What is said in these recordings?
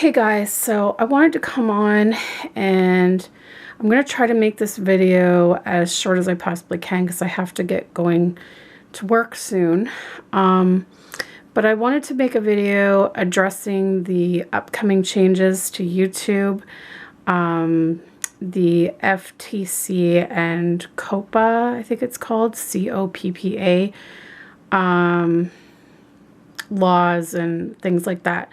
Hey guys, so I wanted to come on and I'm going to try to make this video as short as I possibly can because I have to get going to work soon. But I wanted to make a video addressing the upcoming changes to YouTube, the FTC and COPPA, I think it's called, COPPA, laws and things like that.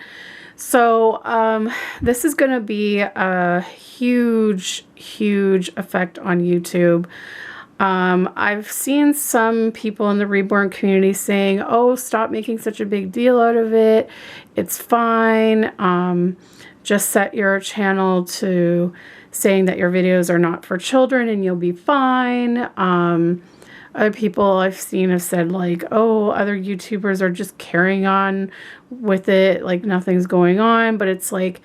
So this is going to be a huge effect on YouTube. I've seen some people in the reborn community saying, oh, stop making such a big deal out of it. It's fine. Just set your channel to saying that your videos are not for children and you'll be fine. Other people I've seen have said like, oh, other YouTubers are just carrying on with it like nothing's going on. But it's like,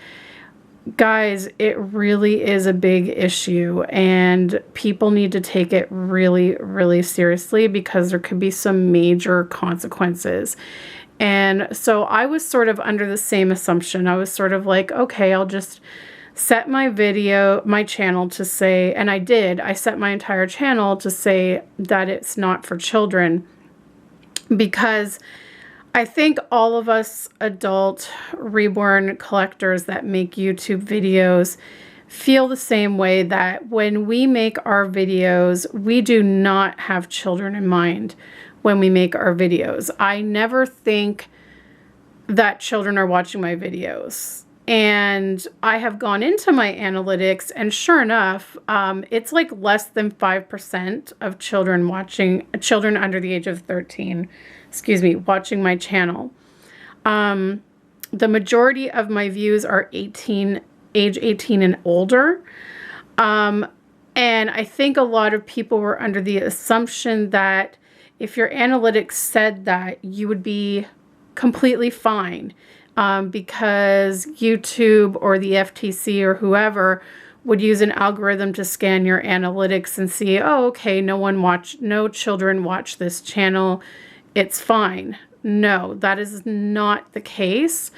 guys, it really is a big issue and people need to take it really seriously because there could be some major consequences. And so I was sort of under the same assumption. I was sort of like, okay, I'll just set my channel to say, and I set my entire channel to say that it's not for children, because I think all of us adult reborn collectors that make YouTube videos feel the same way, that when we make our videos, we do not have children in mind when we make our videos. I never think that children are watching my videos. And I have gone into my analytics, and sure enough, it's like less than 5% of children under the age of 13, watching my channel. The majority of my views are age 18 and older. And I think a lot of people were under the assumption that if your analytics said that, you would be completely fine. Because YouTube or the FTC or whoever would use an algorithm to scan your analytics and see, oh, okay, no children watch this channel, it's fine. No, that is not the case.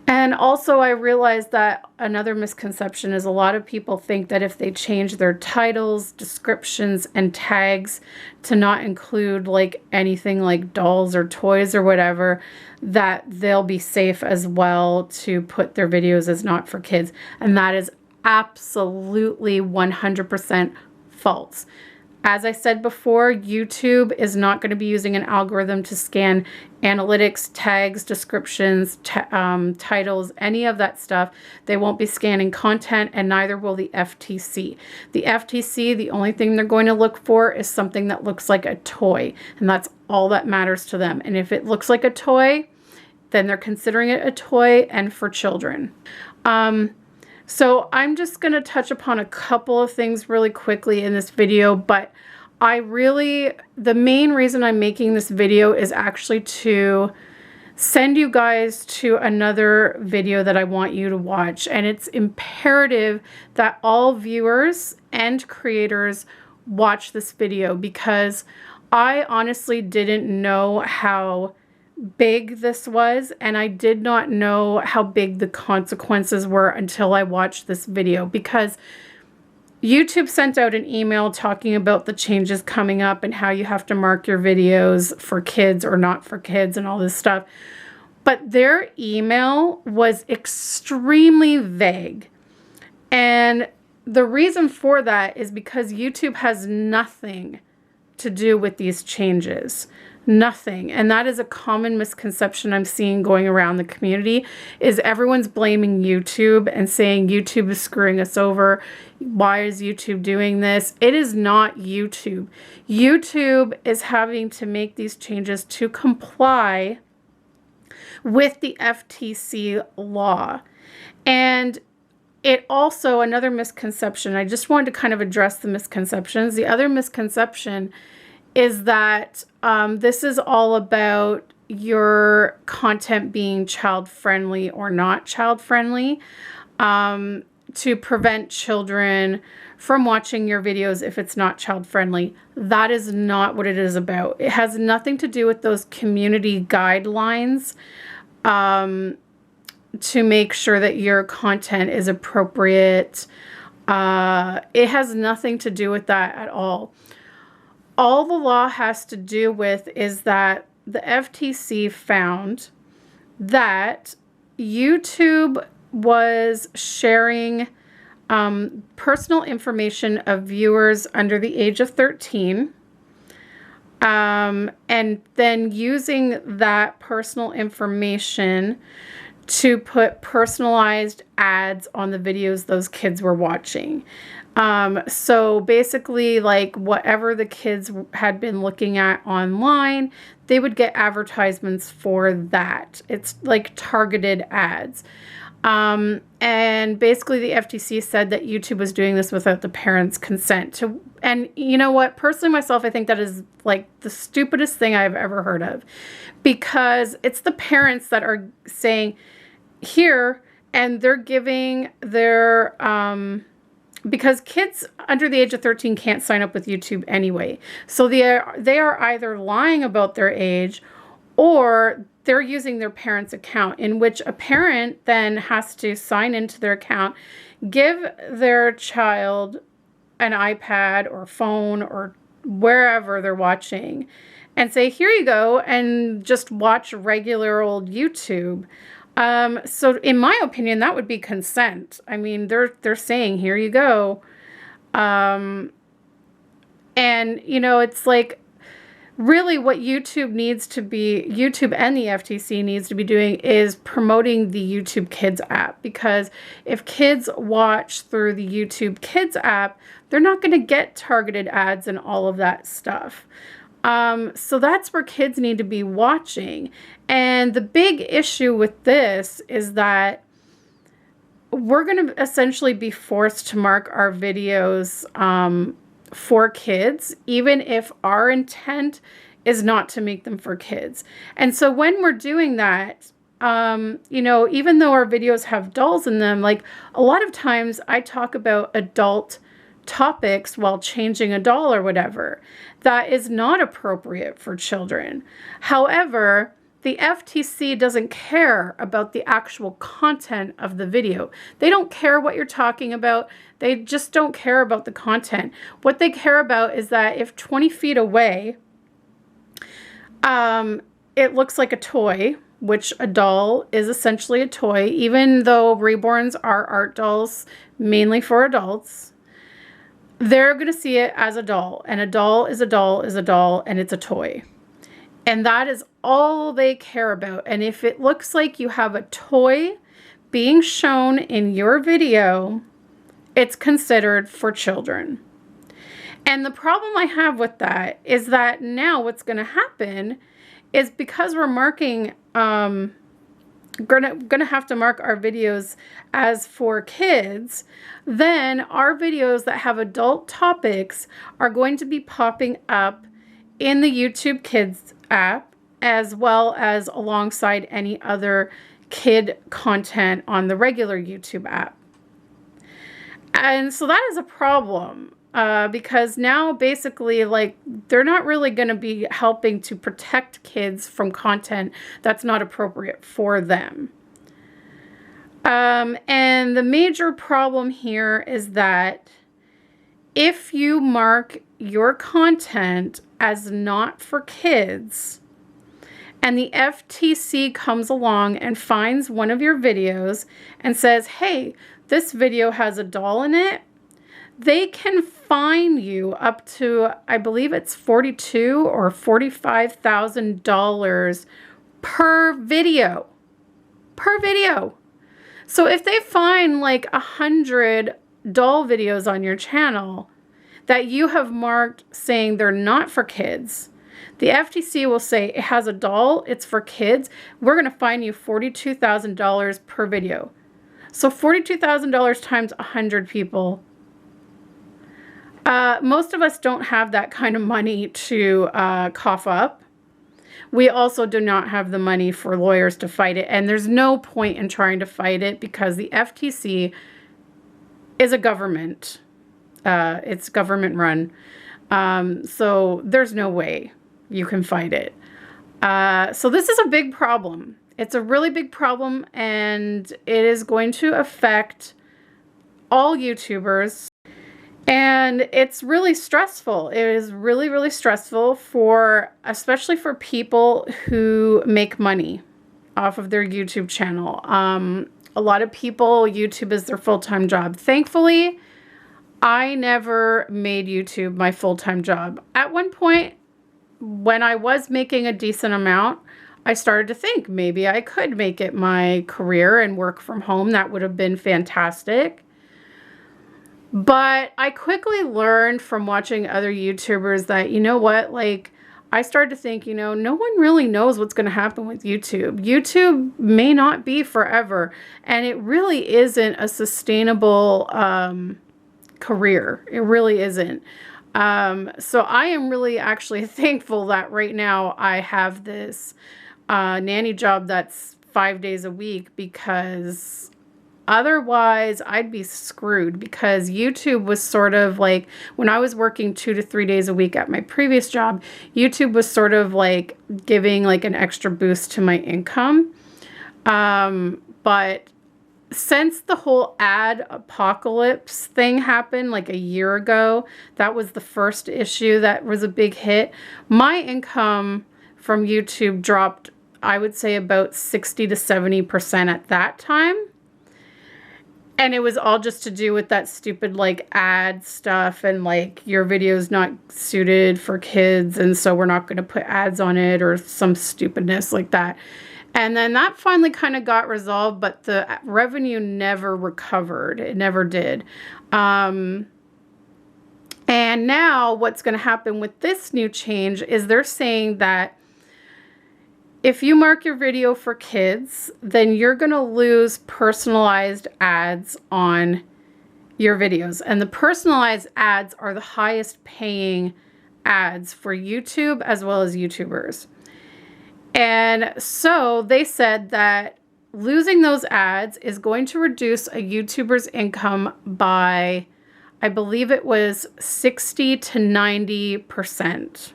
And also I realized that another misconception is a lot of people think that if they change their titles, descriptions, and tags to not include like anything like dolls or toys or whatever, that they'll be safe as well to put their videos as not for kids. And that is absolutely 100% false. As I said before, YouTube is not going to be using an algorithm to scan analytics, tags, descriptions, titles, any of that stuff. They won't be scanning content, and neither will the FTC. The FTC, the only thing they're going to look for is something that looks like a toy, and that's all that matters to them. And if it looks like a toy, then they're considering it a toy and for children. So I'm just going to touch upon a couple of things really quickly in this video, but the main reason I'm making this video is actually to send you guys to another video that I want you to watch. And it's imperative that all viewers and creators watch this video, because I honestly didn't know how big this was, and I did not know how big the consequences were until I watched this video, because YouTube sent out an email talking about the changes coming up and how you have to mark your videos for kids or not for kids and all this stuff. But their email was extremely vague. And the reason for that is because YouTube has nothing to do with these changes. Nothing. And that is a common misconception I'm seeing going around the community, is everyone's blaming YouTube and saying YouTube is screwing us over. Why is YouTube doing this? It is not YouTube. YouTube is having to make these changes to comply with the FTC law. And it also, another misconception, I just wanted to kind of address the misconceptions. The other misconception is that this is all about your content being child-friendly or not child-friendly, to prevent children from watching your videos if it's not child-friendly. That is not what it is about. It has nothing to do with those community guidelines. to make sure that your content is appropriate. It has nothing to do with that at all. All the law has to do with is that the FTC found that YouTube was sharing personal information of viewers under the age of 13, and then using that personal information to put personalized ads on the videos those kids were watching. So basically, like, whatever the kids had been looking at online, they would get advertisements for that. It's like targeted ads. And basically the FTC said that YouTube was doing this without the parents' consent. And you know what? Personally, myself, I think that is like the stupidest thing I've ever heard of, because it's the parents that are saying here, and they're giving their, because kids under the age of 13 can't sign up with YouTube anyway. So they are either lying about their age, or they're using their parents' account, in which a parent then has to sign into their account, give their child an iPad or phone or wherever they're watching, and say, here you go, and just watch regular old YouTube. So in my opinion, that would be consent. I mean, they're saying, here you go. And you know, it's like, really what YouTube and the FTC needs to be doing is promoting the YouTube Kids app, because if kids watch through the YouTube Kids app, they're not going to get targeted ads and all of that stuff. So that's where kids need to be watching. And the big issue with this is that we're going to essentially be forced to mark our videos for kids, even if our intent is not to make them for kids. And so when we're doing that, you know, even though our videos have dolls in them, like a lot of times I talk about adult topics while changing a doll or whatever, that is not appropriate for children. However, the FTC doesn't care about the actual content of the video. They don't care what you're talking about. They just don't care about the content. What they care about is that if 20 feet away, it looks like a toy, which a doll is essentially a toy, even though reborns are art dolls mainly for adults, they're going to see it as a doll. And a doll is a doll is a doll, and it's a toy. And that is all they care about. And if it looks like you have a toy being shown in your video, it's considered for children. And the problem I have with that is that now what's going to happen is, because we're marking, gonna have to mark our videos as for kids, then our videos that have adult topics are going to be popping up in the YouTube Kids app, as well as alongside any other kid content on the regular YouTube app. And so that is a problem, because now basically, like, they're not really going to be helping to protect kids from content that's not appropriate for them. And the major problem here is that if you mark your content as not for kids, and the FTC comes along and finds one of your videos and says, hey, this video has a doll in it, they can fine you up to, I believe it's $42,000 or $45,000 per video. Per video. So if they find like 100 doll videos on your channel that you have marked saying they're not for kids, the FTC will say it has a doll, it's for kids, we're going to fine you $42,000 per video. So $42,000 times 100 people. Most of us don't have that kind of money to cough up. We also do not have the money for lawyers to fight it, and there's no point in trying to fight it because the FTC is a government. It's government run. So there's no way you can fight it. So this is a big problem. It's a really big problem, and it is going to affect all YouTubers. And it's really stressful. It is really, really stressful especially for people who make money off of their YouTube channel. A lot of people, YouTube is their full-time job. Thankfully, I never made YouTube my full-time job. At one point, when I was making a decent amount, I started to think maybe I could make it my career and work from home. That would have been fantastic. But I quickly learned from watching other YouTubers that, you know what, like, I started to think, you know, no one really knows what's going to happen with YouTube. YouTube may not be forever, and it really isn't a sustainable career. It really isn't. So I am really actually thankful that right now I have this nanny job that's 5 days a week, because otherwise I'd be screwed, because YouTube was sort of like, when I was working 2 to 3 days a week at my previous job, YouTube was sort of like giving like an extra boost to my income. But since the whole ad apocalypse thing happened like a year ago, that was the first issue that was a big hit. My income from YouTube dropped, I would say, about 60 to 70% at that time. And it was all just to do with that stupid like ad stuff, and like your video's not suited for kids, and so we're not going to put ads on it, or some stupidness like that. And then that finally kind of got resolved, but the revenue never recovered. It never did. And now what's going to happen with this new change is they're saying that if you mark your video for kids, then you're going to lose personalized ads on your videos. And the personalized ads are the highest paying ads for YouTube as well as YouTubers. And so they said that losing those ads is going to reduce a YouTuber's income by, I believe it was 60 to 90%.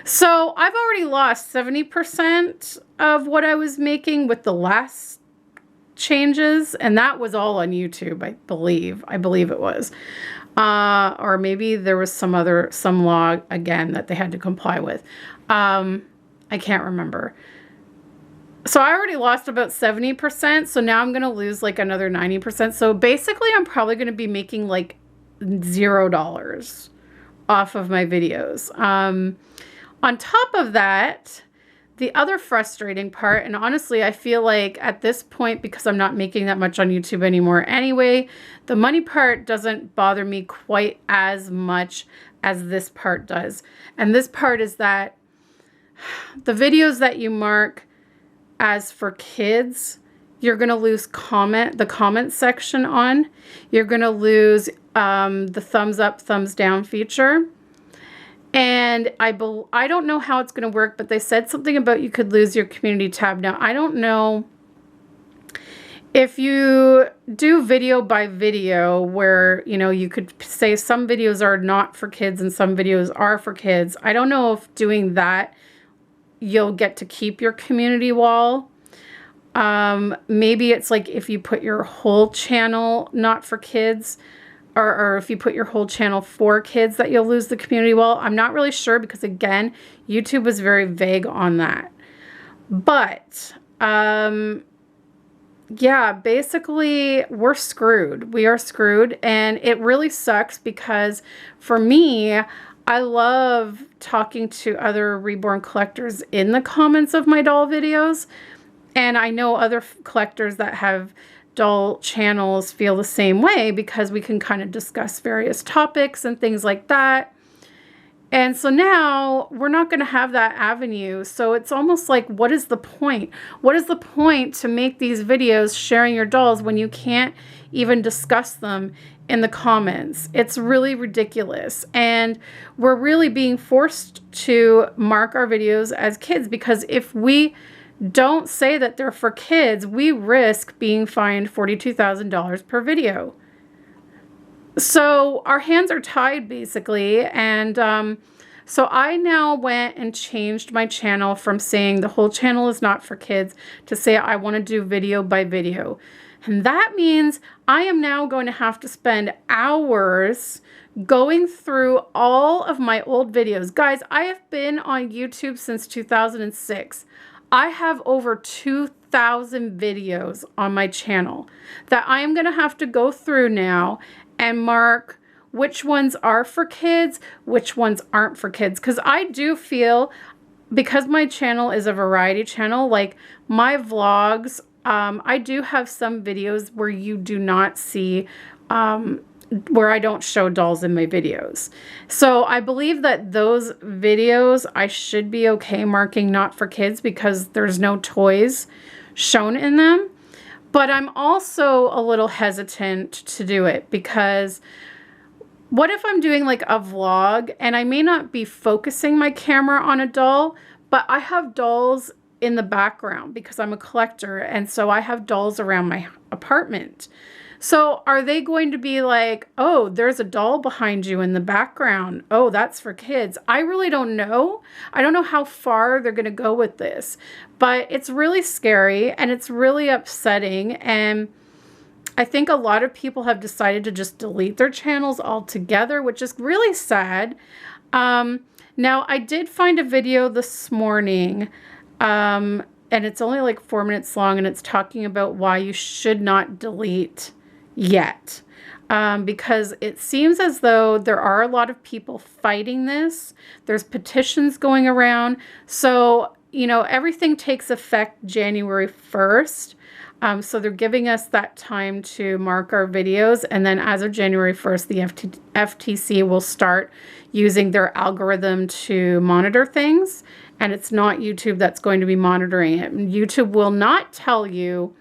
So I've already lost 70% of what I was making with the last changes, and that was all on YouTube, I believe. I believe it was. Or maybe there was some law again that they had to comply with. I can't remember. So I already lost about 70%. So now I'm going to lose like another 90%. So basically I'm probably going to be making like $0 off of my videos. On top of that, the other frustrating part, and honestly, I feel like at this point, because I'm not making that much on YouTube anymore anyway, the money part doesn't bother me quite as much as this part does. And this part is that the videos that you mark as for kids, you're going to lose the comment section on. You're going to lose the thumbs up, thumbs down feature. And I don't know how it's going to work, but they said something about you could lose your community tab. Now, I don't know if you do video by video where, you know, you could say some videos are not for kids and some videos are for kids. I don't know if doing that, you'll get to keep your community wall. Maybe it's like if you put your whole channel not for kids, or if you put your whole channel for kids, that you'll lose the community wall. I'm not really sure, because again, YouTube was very vague on that. But yeah, basically we're screwed. We are screwed, and it really sucks, because for me, I love talking to other reborn collectors in the comments of my doll videos, and I know other collectors that have doll channels feel the same way, because we can kind of discuss various topics and things like that. And so now we're not going to have that avenue. So it's almost like, what is the point? What is the point to make these videos sharing your dolls when you can't even discuss them in the comments? It's really ridiculous. And we're really being forced to mark our videos as kids, because if we don't say that they're for kids, we risk being fined $42,000 per video. So our hands are tied, basically. And So I now went and changed my channel from saying the whole channel is not for kids to say I want to do video by video. And that means I am now going to have to spend hours going through all of my old videos. Guys, I have been on YouTube since 2006. I have over 2,000 videos on my channel that I am going to have to go through now and mark which ones are for kids, which ones aren't for kids. Because I do feel, because my channel is a variety channel, like my vlogs, I do have some videos where you do not see, where I don't show dolls in my videos. So I believe that those videos I should be okay marking not for kids because there's no toys shown in them. But I'm also a little hesitant to do it because what if I'm doing like a vlog and I may not be focusing my camera on a doll, but I have dolls in the background because I'm a collector, and so I have dolls around my apartment. So are they going to be like, oh, there's a doll behind you in the background. Oh, that's for kids. I really don't know. I don't know how far they're going to go with this, but it's really scary and it's really upsetting. And I think a lot of people have decided to just delete their channels altogether, which is really sad. Now, I did find a video this morning, and it's only like 4 minutes long, and it's talking about why you should not delete yet. Because it seems as though there are a lot of people fighting this. There's petitions going around. So, you know, everything takes effect January 1st. So they're giving us that time to mark our videos. And then as of January 1st, the FTC will start using their algorithm to monitor things. And it's not YouTube that's going to be monitoring it. YouTube will not tell you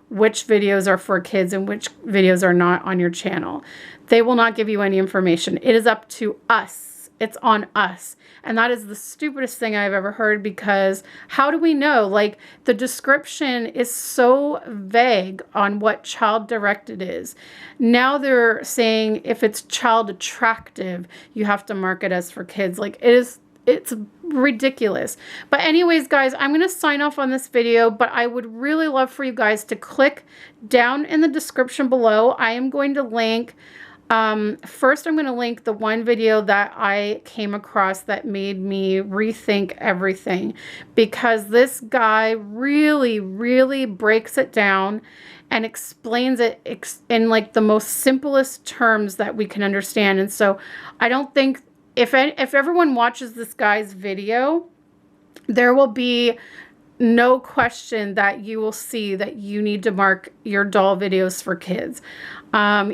which videos are for kids and which videos are not on your channel. They will not give you any information. It is up to us. It's on us. And that is the stupidest thing I've ever heard, because how do we know? Like, the description is so vague on what child directed is. Now they're saying if it's child attractive, you have to mark it as for kids. Like, it's ridiculous. But anyways, guys, I'm going to sign off on this video, but I would really love for you guys to click down in the description below. I am going to link, first I'm going to link the one video that I came across that made me rethink everything, because this guy really, really breaks it down and explains it in like the most simplest terms that we can understand. And so I don't think, if everyone watches this guy's video, there will be no question that you will see that you need to mark your doll videos for kids.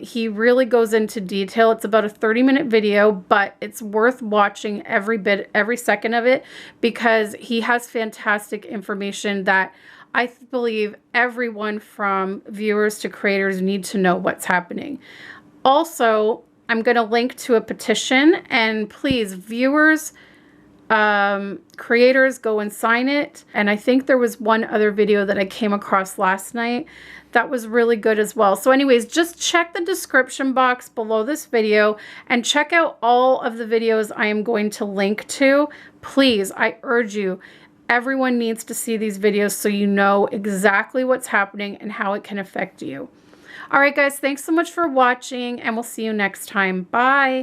He really goes into detail. It's about a 30-minute video, but it's worth watching every second of it, because he has fantastic information that I believe everyone from viewers to creators need to know what's happening. Also, I'm going to link to a petition, and please, viewers, creators, go and sign it. And I think there was one other video that I came across last night that was really good as well. So anyways, just check the description box below this video and check out all of the videos I am going to link to. Please, I urge you, everyone needs to see these videos so you know exactly what's happening and how it can affect you. All right, guys, thanks so much for watching, and we'll see you next time. Bye.